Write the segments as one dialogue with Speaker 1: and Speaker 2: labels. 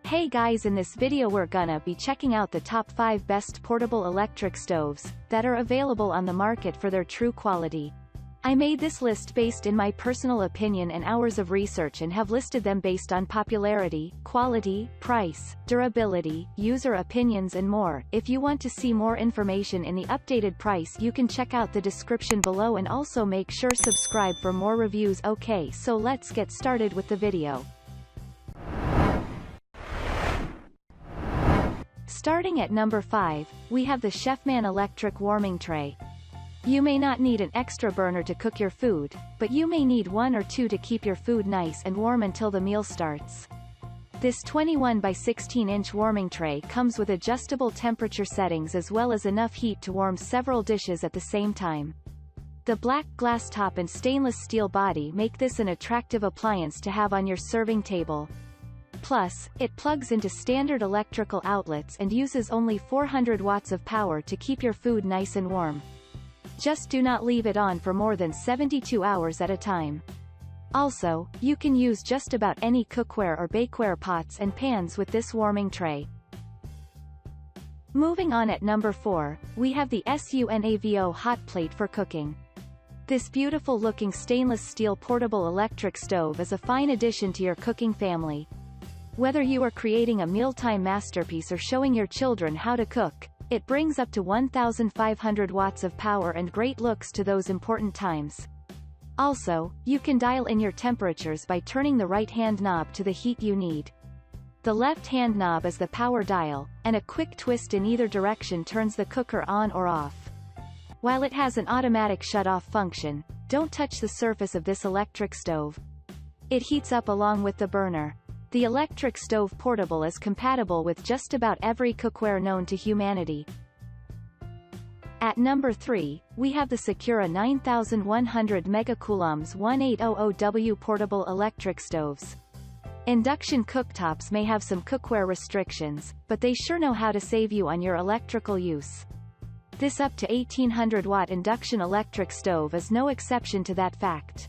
Speaker 1: Hey guys, in this video we're gonna be checking out the top 5 best portable electric stoves that are available on the market for their true quality. I made this list based in my personal opinion and hours of research and have listed them based on popularity, quality, price, durability, user opinions and more. If you want to see more information in the updated price, you can check out the description below and also make sure subscribe for more reviews. Okay, so let's get started with the video. Starting at number 5, we have the Chefman electric warming tray. You may not need an extra burner to cook your food, but you may need one or two to keep your food nice and warm until the meal starts. This 21 by 16-inch warming tray comes with adjustable temperature settings as well as enough heat to warm several dishes at the same time. The black glass top and stainless steel body make this an attractive appliance to have on your serving table. Plus, it plugs into standard electrical outlets and uses only 400 watts of power to keep your food nice and warm. Just do not leave it on for more than 72 hours at a time. Also, you can use just about any cookware or bakeware pots and pans with this warming tray. Moving on at number 4, we have the SUNAVO hot plate for cooking. This beautiful-looking stainless steel portable electric stove is a fine addition to your cooking family. Whether you are creating a mealtime masterpiece or showing your children how to cook, it brings up to 1,500 watts of power and great looks to those important times. Also, you can dial in your temperatures by turning the right-hand knob to the heat you need. The left-hand knob is the power dial, and a quick twist in either direction turns the cooker on or off. While it has an automatic shut-off function, don't touch the surface of this electric stove. It heats up along with the burner. The electric stove portable is compatible with just about every cookware known to humanity. At number 3, we have the Sakura 9100 Coulombs 1800W portable electric stoves. Induction cooktops may have some cookware restrictions, but they sure know how to save you on your electrical use. This up to 1800-watt induction electric stove is no exception to that fact.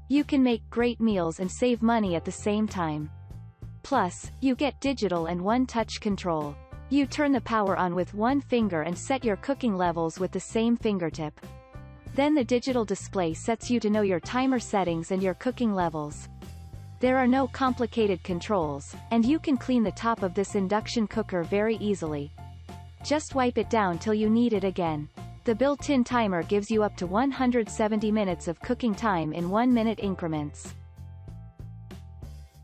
Speaker 1: You can make great meals and save money at the same time. Plus, you get digital and one-touch control. You turn the power on with one finger and set your cooking levels with the same fingertip. Then the digital display sets you to know your timer settings and your cooking levels. There are no complicated controls, and you can clean the top of this induction cooker very easily. Just wipe it down till you need it again. The built-in timer gives you up to 170 minutes of cooking time in 1-minute increments.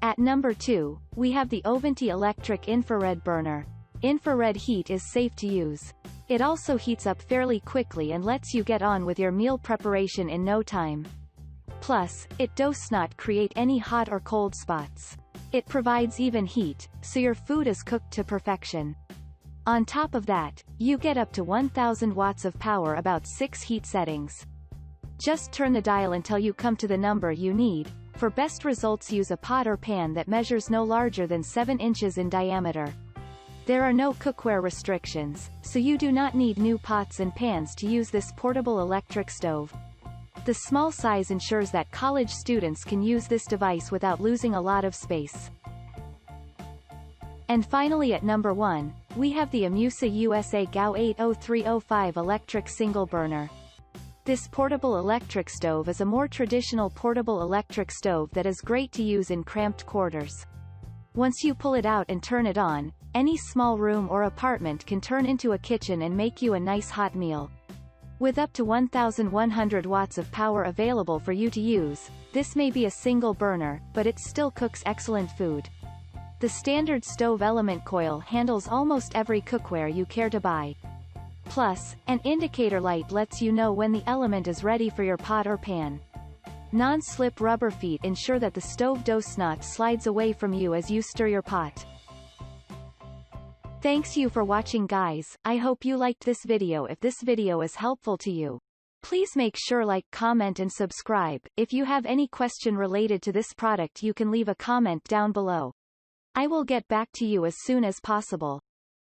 Speaker 1: At number 2, we have the Oventy electric infrared burner. Infrared heat is safe to use. It also heats up fairly quickly and lets you get on with your meal preparation in no time. Plus, it does not create any hot or cold spots. It provides even heat, so your food is cooked to perfection. On top of that, you get up to 1,000 watts of power, about 6 heat settings. Just turn the dial until you come to the number you need. For best results, use a pot or pan that measures no larger than 7 inches in diameter. There are no cookware restrictions, so you do not need new pots and pans to use this portable electric stove. The small size ensures that college students can use this device without losing a lot of space. And finally at number 1, we have the AMUSA USA GAO 80305 electric single burner. This portable electric stove is a more traditional portable electric stove that is great to use in cramped quarters. Once you pull it out and turn it on, any small room or apartment can turn into a kitchen and make you a nice hot meal. With up to 1,100 watts of power available for you to use, this may be a single burner, but it still cooks excellent food. The standard stove element coil handles almost every cookware you care to buy. Plus, an indicator light lets you know when the element is ready for your pot or pan. Non-slip rubber feet ensure that the stove does not slides away from you as you stir your pot. Thanks you for watching guys. I hope you liked this video. If this video is helpful to you, please make sure like, comment and subscribe. If you have any question related to this product, you can leave a comment down below. I will get back to you as soon as possible.